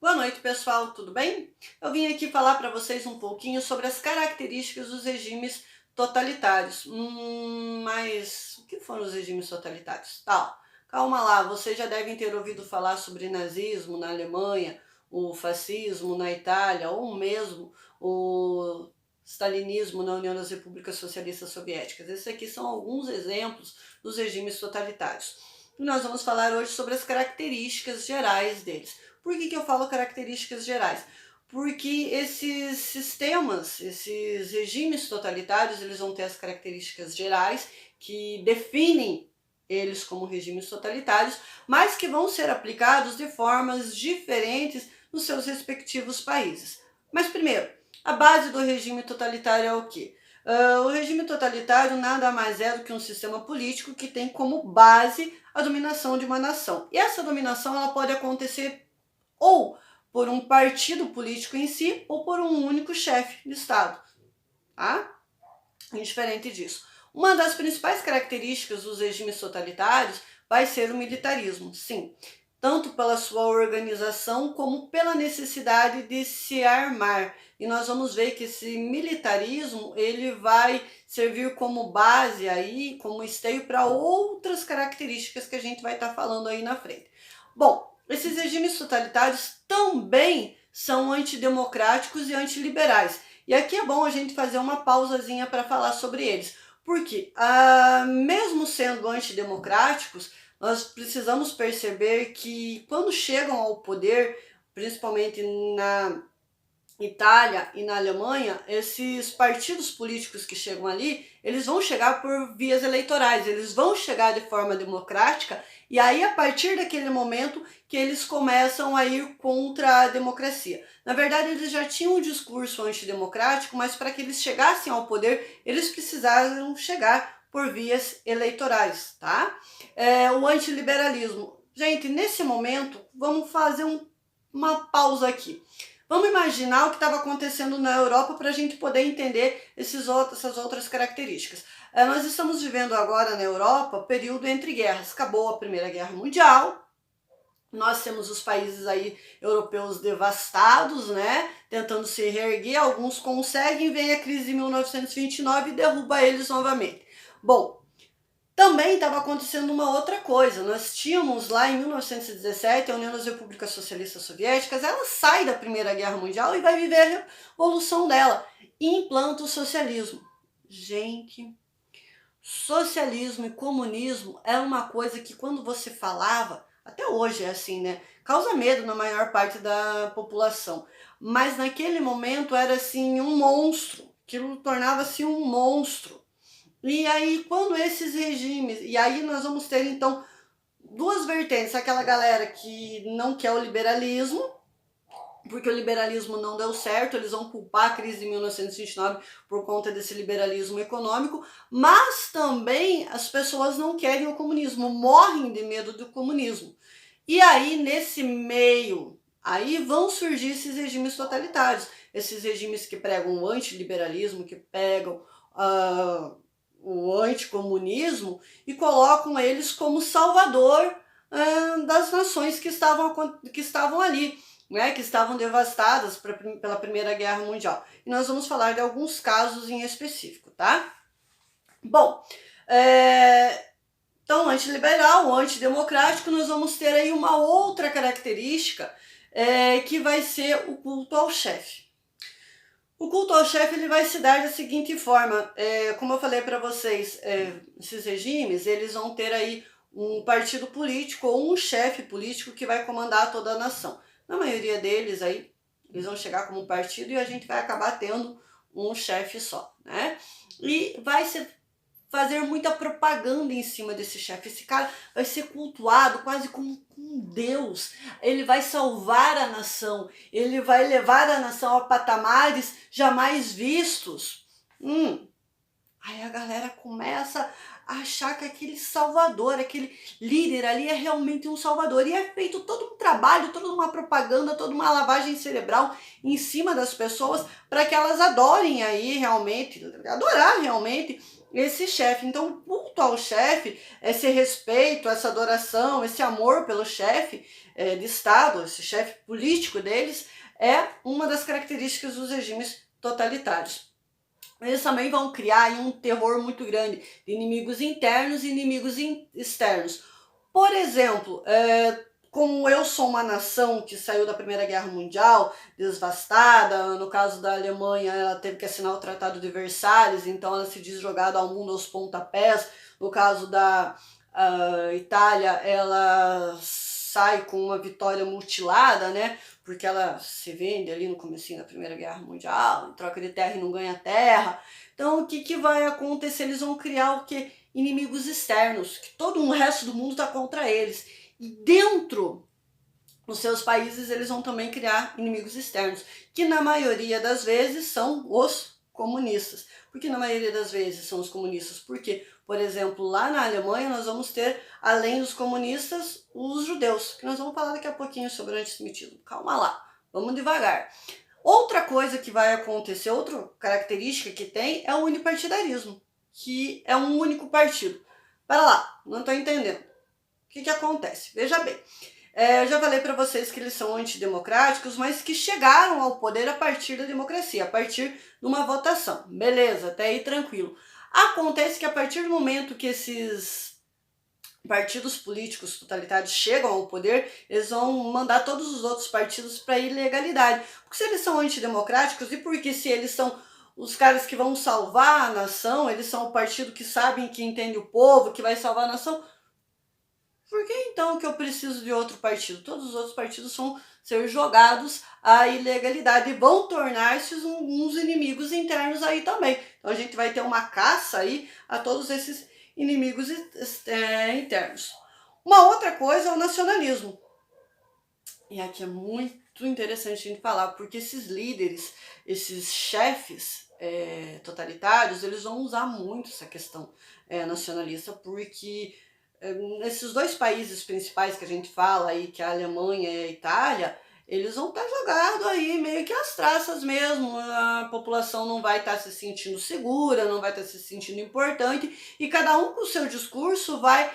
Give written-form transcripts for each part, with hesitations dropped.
Boa noite, pessoal, tudo bem? Eu vim aqui falar para vocês um pouquinho sobre as características dos regimes totalitários. Mas o que foram os regimes totalitários? Calma lá, vocês já devem ter ouvido falar sobre nazismo na Alemanha, o fascismo na Itália, ou mesmo o stalinismo na União das Repúblicas Socialistas Soviéticas. Esses aqui são alguns exemplos dos regimes totalitários. E nós vamos falar hoje sobre as características gerais deles. Por que eu falo características gerais? Porque esses sistemas, esses regimes totalitários, eles vão ter as características gerais que definem eles como regimes totalitários, mas que vão ser aplicados de formas diferentes nos seus respectivos países. Mas primeiro, a base do regime totalitário é o quê? O regime totalitário nada mais é do que um sistema político que tem como base a dominação de uma nação. E essa dominação ela pode acontecer ou por um partido político em si, ou por um único chefe de Estado, tá? Indiferente disso. Uma das principais características dos regimes totalitários vai ser o militarismo, sim. Tanto pela sua organização, como pela necessidade de se armar. E nós vamos ver que esse militarismo, ele vai servir como base aí, como esteio para outras características que a gente vai estar falando aí na frente. Bom, esses regimes totalitários também são antidemocráticos e antiliberais. E aqui é bom a gente fazer uma pausazinha para falar sobre eles. Porque, mesmo sendo antidemocráticos, nós precisamos perceber que quando chegam ao poder, principalmente na Itália e na Alemanha, esses partidos políticos que chegam ali, eles vão chegar por vias eleitorais, eles vão chegar de forma democrática, e aí a partir daquele momento que eles começam a ir contra a democracia. Na verdade, eles já tinham um discurso antidemocrático, mas para que eles chegassem ao poder, eles precisaram chegar por vias eleitorais, tá? O antiliberalismo. Gente, nesse momento, vamos fazer uma pausa aqui. Vamos imaginar o que estava acontecendo na Europa para a gente poder entender essas outras características. Nós estamos vivendo agora na Europa período entre guerras. Acabou a Primeira Guerra Mundial, nós temos os países aí europeus devastados, né, tentando se reerguer, alguns conseguem, vem a crise de 1929 e derruba eles novamente. Bom, também estava acontecendo uma outra coisa. Nós tínhamos lá em 1917 a União das Repúblicas Socialistas Soviéticas, ela sai da Primeira Guerra Mundial e vai viver a revolução dela e implanta o socialismo. Gente, socialismo e comunismo é uma coisa que quando você falava, até hoje é assim, né? Causa medo na maior parte da população. Mas naquele momento era assim um monstro, aquilo tornava-se um monstro. E aí, quando esses regimes... E aí nós vamos ter, então, duas vertentes. Aquela galera que não quer o liberalismo, porque o liberalismo não deu certo, eles vão culpar a crise de 1929 por conta desse liberalismo econômico, mas também as pessoas não querem o comunismo, morrem de medo do comunismo. E aí, nesse meio, aí vão surgir esses regimes totalitários, esses regimes que pregam o antiliberalismo, que pegam o anticomunismo e colocam eles como salvador das nações que estavam ali, né, que estavam devastadas pela Primeira Guerra Mundial. E nós vamos falar de alguns casos em específico, tá? Bom, então, antiliberal, antidemocrático, nós vamos ter aí uma outra característica que vai ser o culto ao chefe. O culto ao chefe ele vai se dar da seguinte forma, como eu falei para vocês, esses regimes eles vão ter aí um partido político ou um chefe político que vai comandar toda a nação. Na maioria deles aí, eles vão chegar como um partido e a gente vai acabar tendo um chefe só, né? E vai ser fazer muita propaganda em cima desse chefe. Esse cara vai ser cultuado quase como um deus. Ele vai salvar a nação. Ele vai levar a nação a patamares jamais vistos. Aí a galera começa a achar que aquele salvador, aquele líder ali é realmente um salvador. E é feito todo um trabalho, toda uma propaganda, toda uma lavagem cerebral em cima das pessoas para que elas adorem aí realmente, adorar realmente esse chefe. Então, o culto ao chefe, esse respeito, essa adoração, esse amor pelo chefe de Estado, esse chefe político deles, é uma das características dos regimes totalitários. Eles também vão criar aí um terror muito grande de inimigos internos e inimigos externos. Por exemplo, como eu sou uma nação que saiu da Primeira Guerra Mundial devastada, no caso da Alemanha ela teve que assinar o Tratado de Versalhes, então ela se diz jogada ao mundo aos pontapés. No caso da Itália, ela sai com uma vitória mutilada, né? Porque ela se vende ali no comecinho da Primeira Guerra Mundial, em troca de terra e não ganha terra. Então o que vai acontecer? Eles vão criar o quê? Inimigos externos, que todo o resto do mundo está contra eles. E dentro dos seus países eles vão também criar inimigos externos, que na maioria das vezes são os comunistas. Por que na maioria das vezes são os comunistas? Porque, por exemplo, lá na Alemanha nós vamos ter, além dos comunistas, os judeus, que nós vamos falar daqui a pouquinho sobre o antissemitismo. Calma lá, vamos devagar. Outra coisa que vai acontecer, outra característica que tem, é o unipartidarismo, que é um único partido. Para lá, não estou entendendo. O que acontece? Veja bem, eu já falei para vocês que eles são antidemocráticos, mas que chegaram ao poder a partir da democracia, a partir de uma votação. Beleza, até aí tranquilo. Acontece que a partir do momento que esses partidos políticos totalitários chegam ao poder, eles vão mandar todos os outros partidos para a ilegalidade. Porque se eles são antidemocráticos, e porque se eles são os caras que vão salvar a nação, eles são o partido que sabem, que entende o povo, que vai salvar a nação, por que então que eu preciso de outro partido? Todos os outros partidos vão ser jogados à ilegalidade e vão tornar-se uns inimigos internos aí também. Então a gente vai ter uma caça aí a todos esses inimigos internos. Uma outra coisa é o nacionalismo. E aqui é muito interessante a gente falar, porque esses líderes, esses chefes totalitários, eles vão usar muito essa questão nacionalista, porque esses dois países principais que a gente fala aí, que é a Alemanha e a Itália, eles vão estar jogados aí meio que às traças mesmo. A população não vai estar se sentindo segura, não vai estar se sentindo importante, e cada um com o seu discurso vai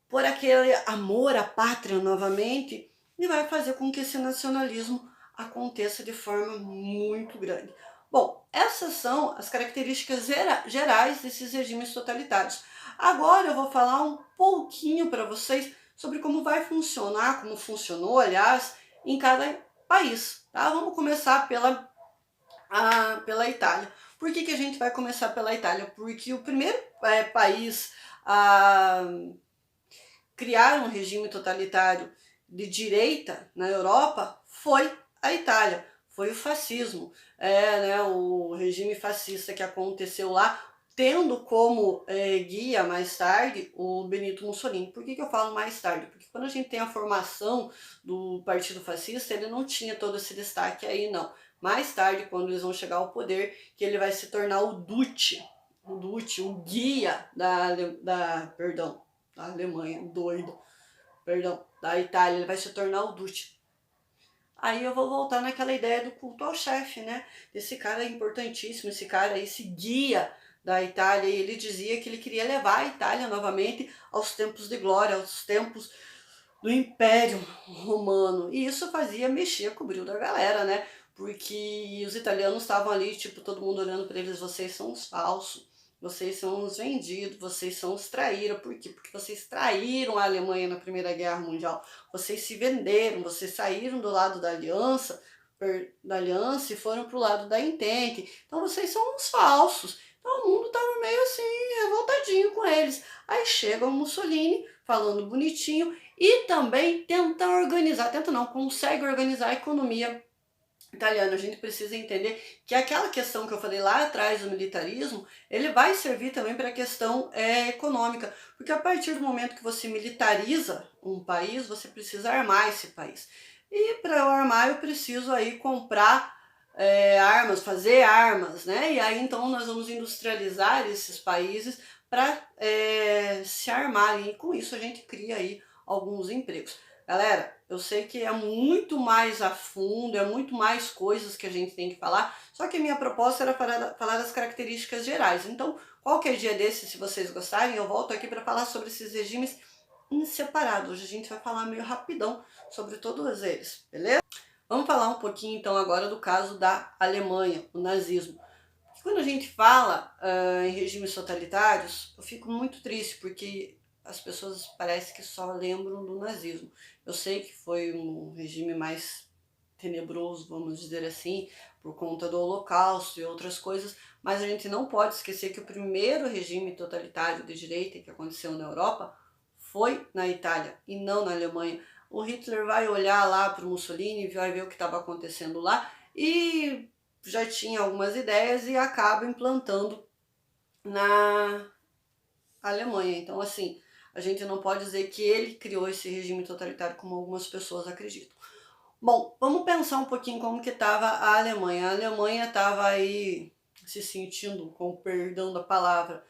por aquele amor à pátria novamente e vai fazer com que esse nacionalismo aconteça de forma muito grande. Bom, essas são as características gerais desses regimes totalitários. Agora eu vou falar um pouquinho para vocês sobre como vai funcionar, como funcionou, aliás, em cada país. Tá? Vamos começar pela Itália. Por que a gente vai começar pela Itália? Porque o primeiro país a criar um regime totalitário de direita na Europa foi a Itália, foi o fascismo, o regime fascista que aconteceu lá, tendo como guia mais tarde o Benito Mussolini. Por que eu falo mais tarde? Porque quando a gente tem a formação do Partido Fascista, ele não tinha todo esse destaque aí não. Mais tarde, quando eles vão chegar ao poder, que ele vai se tornar o Duce, o guia da Alemanha, doido, perdão, da Itália, ele vai se tornar o Duce. Aí eu vou voltar naquela ideia do culto ao chefe, né? Esse cara é importantíssimo, esse cara, esse guia da Itália, e ele dizia que ele queria levar a Itália novamente aos tempos de glória, aos tempos do Império Romano. E isso fazia mexer com o brilho da galera, né? Porque os italianos estavam ali, tipo, todo mundo olhando para eles, vocês são os falsos. Vocês são os vendidos, vocês são os traíram. Por quê? Porque vocês traíram a Alemanha na Primeira Guerra Mundial. Vocês se venderam, vocês saíram do lado da aliança e foram para o lado da Entente. Então vocês são uns falsos. Então o mundo estava meio assim, revoltadinho com eles. Aí chega o Mussolini, falando bonitinho, e também consegue organizar a economia italiano. A gente precisa entender que aquela questão que eu falei lá atrás do militarismo, ele vai servir também para a questão econômica, porque a partir do momento que você militariza um país, você precisa armar esse país. E para eu armar, eu preciso aí comprar armas, fazer armas, né? E aí então nós vamos industrializar esses países para se armarem, e com isso a gente cria aí alguns empregos. Galera, eu sei que é muito mais a fundo, é muito mais coisas que a gente tem que falar, só que a minha proposta era falar das características gerais. Então, qualquer dia desse, se vocês gostarem, eu volto aqui para falar sobre esses regimes em separado. Hoje a gente vai falar meio rapidão sobre todos eles, beleza? Vamos falar um pouquinho então agora do caso da Alemanha, o nazismo. Quando a gente fala em regimes totalitários, eu fico muito triste porque as pessoas parece que só lembram do nazismo. Eu sei que foi um regime mais tenebroso, vamos dizer assim, por conta do Holocausto e outras coisas, mas a gente não pode esquecer que o primeiro regime totalitário de direita que aconteceu na Europa foi na Itália e não na Alemanha. O Hitler vai olhar lá para o Mussolini, vai ver o que estava acontecendo lá e já tinha algumas ideias e acaba implantando na Alemanha. Então, assim, a gente não pode dizer que ele criou esse regime totalitário como algumas pessoas acreditam. Bom, vamos pensar um pouquinho como que estava a Alemanha. A Alemanha estava aí se sentindo, com o perdão da palavra,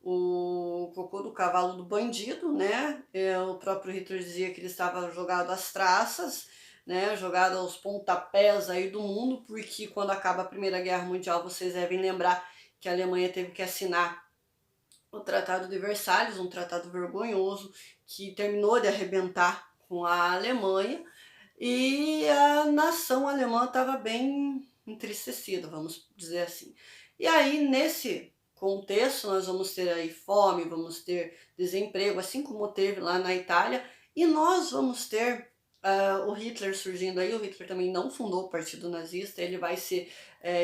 o cocô do cavalo do bandido, né? O próprio Hitler dizia que ele estava jogado às traças, né? Jogado aos pontapés aí do mundo, porque quando acaba a Primeira Guerra Mundial, vocês devem lembrar que a Alemanha teve que assinar o Tratado de Versalhes, um tratado vergonhoso que terminou de arrebentar com a Alemanha, e a nação alemã estava bem entristecida, vamos dizer assim. E aí, nesse contexto, nós vamos ter aí fome, vamos ter desemprego, assim como teve lá na Itália, e nós vamos ter o Hitler surgindo aí. O Hitler também não fundou o Partido Nazista, ele vai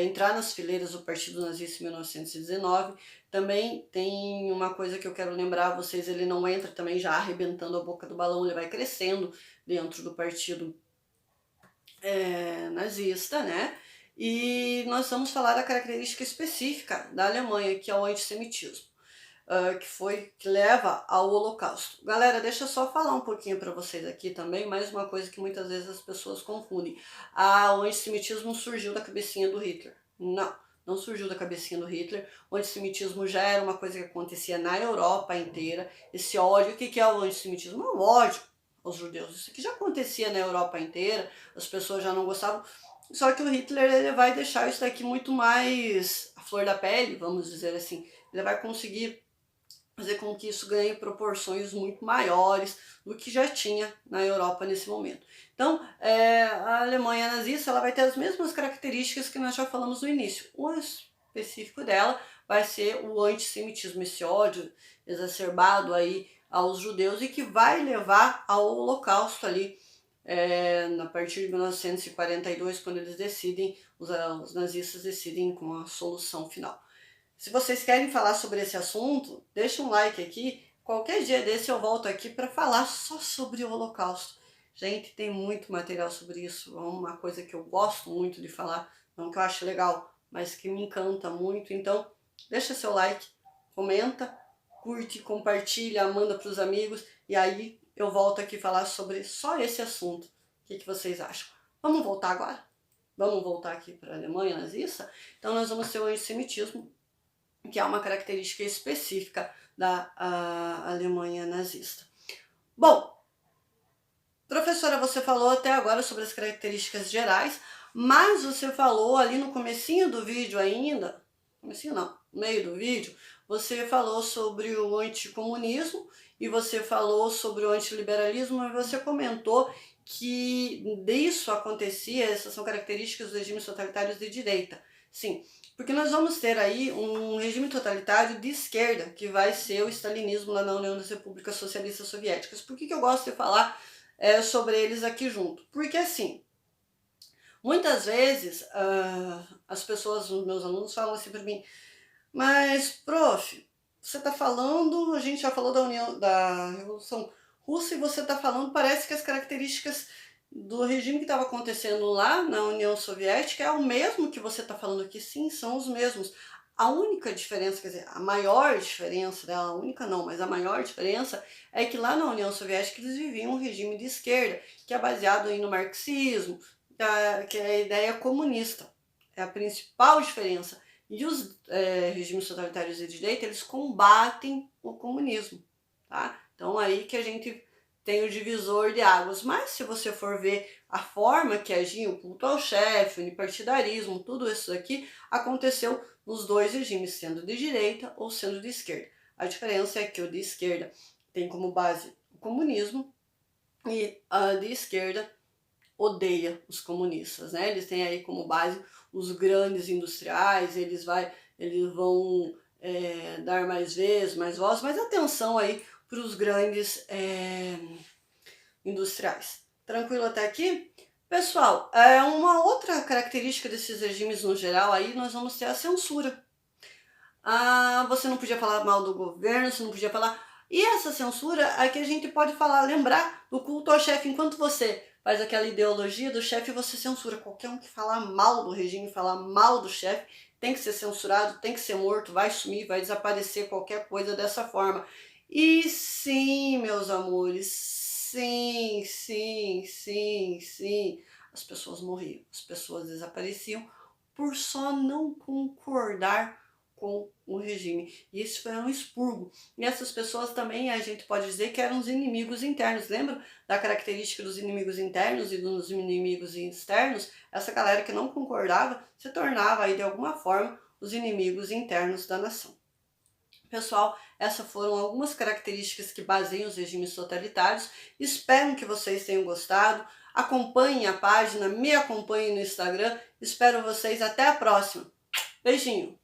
entrar nas fileiras do Partido Nazista em 1919. Também tem uma coisa que eu quero lembrar a vocês, ele não entra também já arrebentando a boca do balão, ele vai crescendo dentro do Partido nazista, né? E nós vamos falar da característica específica da Alemanha, que é o antissemitismo, que leva ao Holocausto. Galera, deixa eu só falar um pouquinho para vocês aqui também, mais uma coisa que muitas vezes as pessoas confundem. O antissemitismo surgiu da cabecinha do Hitler. Não, não surgiu da cabecinha do Hitler. O antissemitismo já era uma coisa que acontecia na Europa inteira. Esse ódio, o que é o antissemitismo? É o ódio aos judeus. Isso aqui já acontecia na Europa inteira, as pessoas já não gostavam. Só que o Hitler ele vai deixar isso daqui muito mais à flor da pele, vamos dizer assim. Ele vai conseguir fazer com que isso ganhe proporções muito maiores do que já tinha na Europa nesse momento. Então, a Alemanha nazista ela vai ter as mesmas características que nós já falamos no início. O específico dela vai ser o antissemitismo, esse ódio exacerbado aí aos judeus e que vai levar ao Holocausto ali a partir de 1942, quando eles decidem, os nazistas decidem com a solução final. Se vocês querem falar sobre esse assunto, deixa um like aqui. Qualquer dia desse eu volto aqui para falar só sobre o Holocausto. Gente, tem muito material sobre isso. É uma coisa que eu gosto muito de falar, não que eu acho legal, mas que me encanta muito. Então, deixa seu like, comenta, curte, compartilha, manda para os amigos. E aí eu volto aqui falar sobre só esse assunto. O que vocês acham? Vamos voltar agora? Vamos voltar aqui para a Alemanha nazista? Então nós vamos ter o antissemitismo, que é uma característica específica da Alemanha nazista. Bom, professora, você falou até agora sobre as características gerais, mas você falou ali no comecinho do vídeo ainda, comecinho não, no meio do vídeo, você falou sobre o anticomunismo e você falou sobre o antiliberalismo e você comentou que disso acontecia, essas são características dos regimes totalitários de direita. Sim, porque nós vamos ter aí um regime totalitário de esquerda, que vai ser o stalinismo lá na União das Repúblicas Socialistas Soviéticas. Por que eu gosto de falar sobre eles aqui junto? Porque assim, muitas vezes as pessoas, os meus alunos falam assim para mim, mas prof, você está falando, a gente já falou da Revolução Russa e você está falando, parece que as características do regime que estava acontecendo lá na União Soviética é o mesmo que você está falando aqui. Sim, são os mesmos. A única diferença, quer dizer, a maior diferença, né, a única não, mas a maior diferença é que lá na União Soviética eles viviam um regime de esquerda, que é baseado aí no marxismo, que é a ideia comunista. É a principal diferença. E os regimes totalitários de direita, eles combatem o comunismo, tá? Então aí que a gente tem o divisor de águas. Mas se você for ver a forma que agia o culto ao chefe, o unipartidarismo, tudo isso aqui aconteceu nos dois regimes, sendo de direita ou sendo de esquerda. A diferença é que o de esquerda tem como base o comunismo e a de esquerda odeia os comunistas, né? Eles têm aí como base os grandes industriais, eles vão dar mais vez, mais voz, mas atenção aí para os grandes industriais. Tranquilo até aqui? Pessoal, uma outra característica desses regimes no geral aí, nós vamos ter a censura. Você não podia falar mal do governo, você não podia falar... E essa censura é que a gente pode falar, lembrar do culto ao chefe. Enquanto você faz aquela ideologia do chefe, você censura. Qualquer um que falar mal do regime, falar mal do chefe, tem que ser censurado, tem que ser morto, vai sumir, vai desaparecer, qualquer coisa dessa forma. E sim, meus amores, sim, sim, sim, sim, as pessoas morriam, as pessoas desapareciam por só não concordar com o regime. E isso foi um expurgo. E essas pessoas também a gente pode dizer que eram os inimigos internos. Lembra da característica dos inimigos internos e dos inimigos externos? Essa galera que não concordava se tornava aí de alguma forma os inimigos internos da nação. Pessoal, essas foram algumas características que baseiam os regimes totalitários. Espero que vocês tenham gostado. Acompanhem a página, me acompanhem no Instagram. Espero vocês até a próxima. Beijinho!